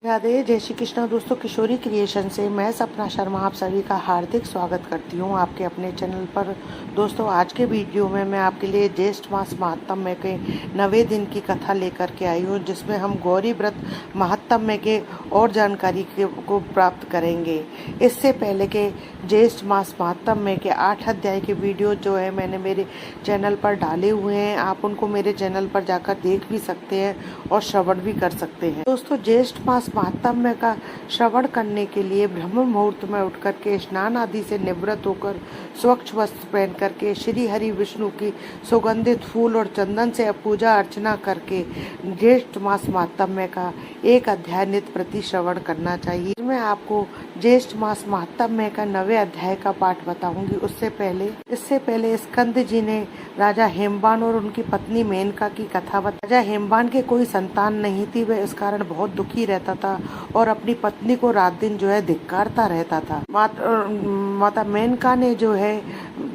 राधे, जय श्री कृष्णा। दोस्तों, किशोरी क्रिएशन से मैं सपना शर्मा आप सभी का हार्दिक स्वागत करती हूं आपके अपने चैनल पर। दोस्तों, आज के वीडियो में मैं आपके लिए ज्येष्ठ मास महात्म्य के 9वें दिन की कथा लेकर के आई हूं, जिसमें हम गौरी व्रत महात्म्य के और जानकारी को प्राप्त करेंगे। इससे पहले के ज्येष्ठ मास महात्म्य के 8 अध्याय के वीडियो जो है मैंने मेरे चैनल पर डाले हुए हैं। आप उनको मेरे चैनल पर जाकर देख भी सकते हैं और श्रवण भी कर सकते हैं। दोस्तों, ज्येष्ठ मास महात्म्य का श्रवण करने के लिए ब्रह्म मुहूर्त में उठ करके स्नान आदि से निवृत्त होकर स्वच्छ वस्त्र पहन करके श्री हरि विष्णु की सुगंधित फूल और चंदन से पूजा अर्चना करके ज्येष्ठ मास महात्म्य का एक अध्याय नित्य प्रति श्रवण करना चाहिए। मैं आपको ज्येष्ठ मास महात्म्य का 9वें अध्याय का पाठ बताऊंगी। इससे पहले स्कंद जी ने राजा हेमबान और उनकी पत्नी मेनका की कथा बताई। राजा हेमबान के कोई संतान नहीं थी, वह इस कारण बहुत दुखी रहता था और अपनी पत्नी को रात दिन जो है धिक्कारता रहता था। माता मेनका ने जो है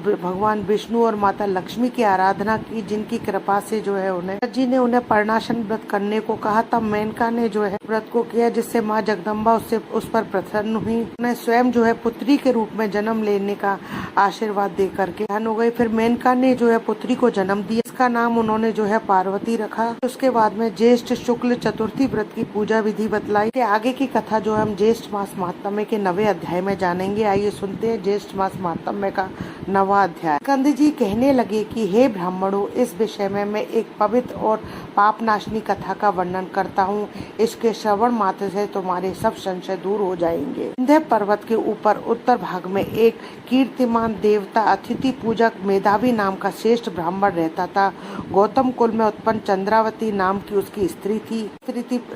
भगवान विष्णु और माता लक्ष्मी की आराधना की, जिनकी कृपा से जो है उन्हें पर्णाशन व्रत करने को कहा। तब मेनका ने जो है व्रत को किया, जिससे माँ जगदम्बा उस पर प्रसन्न हुई। उन्हें स्वयं जो है पुत्री के रूप में जन्म लेने का आशीर्वाद दे करके हो गई। फिर मेनका ने जो है पुत्री को जन्म दिया, इसका नाम उन्होंने जो है पार्वती रखा। उसके बाद में ज्येष्ठ शुक्ल चतुर्थी व्रत की पूजा विधि बतलाई। आगे की कथा जो हम ज्येष्ठ मास महात्म्य के 9वें अध्याय में जानेंगे। आइए सुनते हैं ज्येष्ठ मास महात्म्य का 9वां अध्याय। स्कंद जी कहने लगे कि हे ब्राह्मणों, इस विषय में मैं एक पवित्र और पापनाशनी कथा का वर्णन करता हूँ। इसके श्रवण मात्र से तुम्हारे सब संशय दूर हो जाएंगे। विंध्य पर्वत के ऊपर उत्तर भाग में एक कीर्तिमान देवता अतिथि पूजक मेधावी नाम का श्रेष्ठ ब्राह्मण रहता था। गौतम कुल में उत्पन्न चंद्रावती नाम की उसकी स्त्री थी।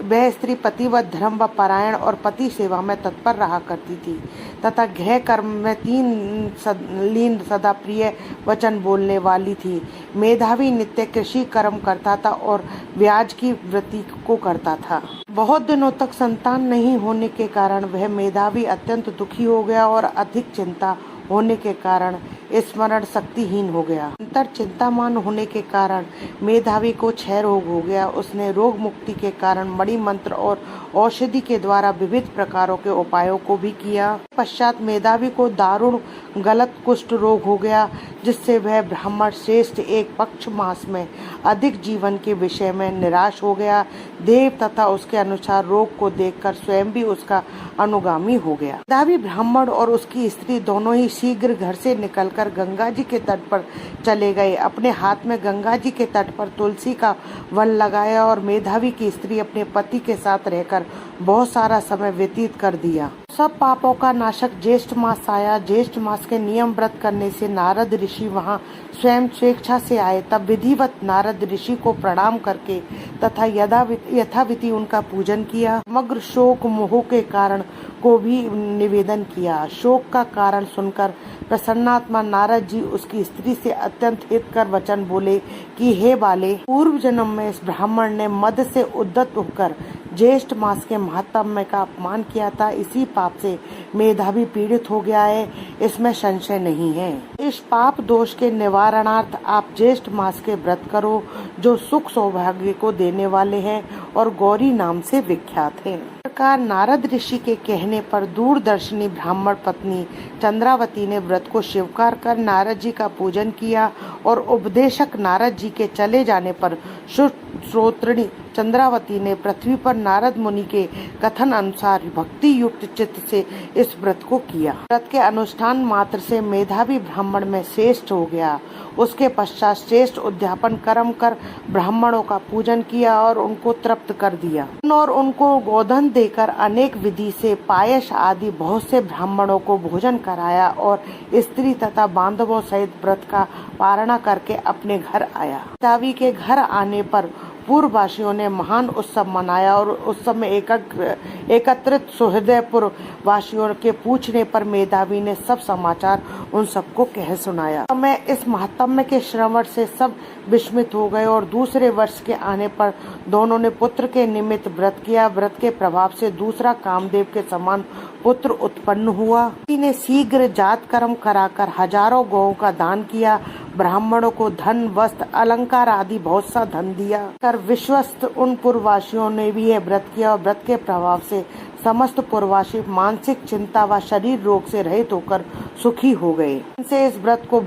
वह स्त्री पतिव्रत, धर्म व परायण और पति सेवा में तत्पर रहा करती थी तथा गृह कर्म में लीन सदा प्रिय वचन बोलने वाली थी। मेधावी नित्य कृषि कर्म करता था और ब्याज की वृत्ति को करता था। बहुत दिनों तक संतान नहीं होने के कारण वह मेधावी अत्यंत दुखी हो गया और अधिक चिंता होने के कारण स्मरण शक्तिहीन हो गया। अंतर चिंतामान होने के कारण मेधावी को क्षय रोग हो गया। उसने रोग मुक्ति के कारण मणि मंत्र और औषधि के द्वारा विविध प्रकारों के उपायों को भी किया। पश्चात मेधावी को दारुण गलत कुष्ठ रोग हो गया, जिससे वह ब्राह्मण श्रेष्ठ एक पक्ष मास में अधिक जीवन के विषय में निराश हो गया। देव तथा उसके अनुसार रोग को देखकर स्वयं भी उसका अनुगामी हो गया। मेधावी ब्राह्मण और उसकी स्त्री दोनों ही शीघ्र घर से निकलकर गंगा जी के तट पर चले गए। अपने हाथ में गंगा जी के तट पर तुलसी का वन लगाया और मेधावी की स्त्री अपने पति के साथ रहकर बहुत सारा समय व्यतीत कर दिया। सब पापों का नाशक ज्येष्ठ मास आया। ज्येष्ठ मास के नियम व्रत करने से नारद ऋषि वहां स्वयं स्वेच्छा से आए। तब विधिवत नारद ऋषि को प्रणाम करके तथा यथाविधि उनका पूजन किया। समग्र शोक मोह के कारण को भी निवेदन किया। शोक का कारण सुनकर प्रसन्नात्मा नारद जी उसकी स्त्री से अत्यंत हितकर वचन बोले कि हे बाले, पूर्व जन्म में इस ब्राह्मण ने मद से उद्धत होकर ज्येष्ठ मास के महात्म्य का अपमान किया था। इसी पाप से मेधावी पीड़ित हो गया है, इसमें संशय नहीं है। इस पाप दोष के निवारणार्थ आप ज्येष्ठ मास के व्रत करो, जो सुख सौभाग्य को देने वाले हैं और गौरी नाम से विख्यात है। प्रकार नारद ऋषि के कहने पर दूरदर्शिनी ब्राह्मण पत्नी चंद्रावती ने व्रत को स्वीकार कर नारद जी का पूजन किया और उपदेशक नारद जी के चले जाने पर श्रोत्रिणी चंद्रावती ने पृथ्वी पर नारद मुनि के कथन अनुसार भक्ति युक्त चित्त से इस व्रत को किया। व्रत के अनुष्ठान मात्र से मेधावी ब्राह्मण में श्रेष्ठ हो गया। उसके पश्चात श्रेष्ठ उद्यापन कर्म कर ब्राह्मणों का पूजन किया और उनको तृप्त कर दिया और उनको गोधन देकर अनेक विधि से पायस आदि बहुत से ब्राह्मणों को भोजन कराया और स्त्री तथा बांधवों सहित व्रत का पारणा करके अपने घर आया। मेधावी के घर आने पर पूर्ववासियों ने महान उत्सव मनाया और उत्सव में एकत्रित सुहृदयपुर वासियों के पूछने पर मेधावी ने सब समाचार उन सबको कह सुनाया। मैं इस महात्म्य के श्रवण से सब विस्मित हो गए और दूसरे वर्ष के आने पर दोनों ने पुत्र के निमित्त व्रत किया। व्रत के प्रभाव से दूसरा कामदेव के समान पुत्र उत्पन्न हुआ। ने शीघ्र जात कर्म कराकर हजारों गौओं का दान किया। ब्राह्मणों को धन, वस्त्र, अलंकार आदि बहुत सा धन दिया। कर विश्वस्त उन पुरवासियों ने भी यह व्रत किया और व्रत के प्रभाव से समस्त पुरवासी मानसिक चिंता व शरीर रोग से रहित होकर सुखी हो गए। इनसे इस व्रत की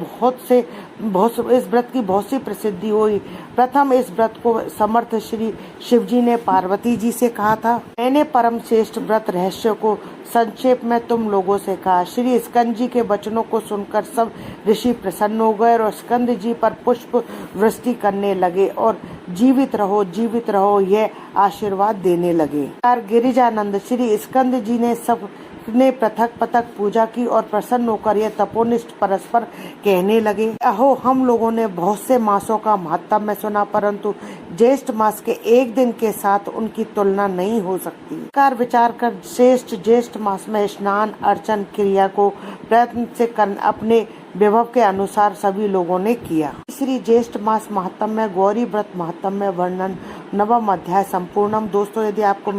बहुत सी प्रसिद्धि हुई। प्रथम इस व्रत को समर्थ श्री शिवजी ने पार्वती जी से कहा था। मैंने परम श्रेष्ठ व्रत रहस्य को संक्षेप में तुम लोगों से कहा। श्री स्कंद जी के वचनों को सुनकर सब ऋषि प्रसन्न हो गए और स्कंद जी पर पुष्प वृष्टि करने लगे और जीवित रहो यह आशीर्वाद देने लगे। गिरिजानंद श्री स्कंद जी ने सब ने पृथक पृथक पूजा की और प्रसन्न होकर यह तपोनिष्ठ परस्पर कहने लगे, अहो हम लोगों ने बहुत से मासों का महत्व सुना, परंतु ज्येष्ठ मास के एक दिन के साथ उनकी तुलना नहीं हो सकती। विचार कर श्रेष्ठ ज्येष्ठ मास में स्नान अर्चन क्रिया को प्रयत्न से अपने विभव के अनुसार सभी लोगों ने किया। श्री ज्येष्ठ मास महात्म में गौरी व्रत महात्म में वर्णन नवम अध्याय संपूर्णम। दोस्तों यदि आपको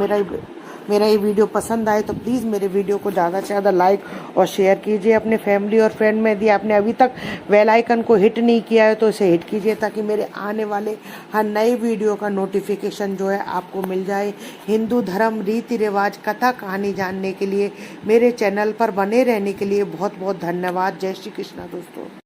मेरा ये वीडियो पसंद आए तो प्लीज़ मेरे वीडियो को ज़्यादा से ज़्यादा लाइक और शेयर कीजिए अपने फैमिली और फ्रेंड में। यदि आपने अभी तक बेल आइकन को हिट नहीं किया है तो इसे हिट कीजिए ताकि मेरे आने वाले हर नए वीडियो का नोटिफिकेशन जो है आपको मिल जाए। हिंदू धर्म रीति रिवाज कथा कहानी जानने के लिए मेरे चैनल पर बने रहने के लिए बहुत बहुत धन्यवाद। जय श्री कृष्णा दोस्तों।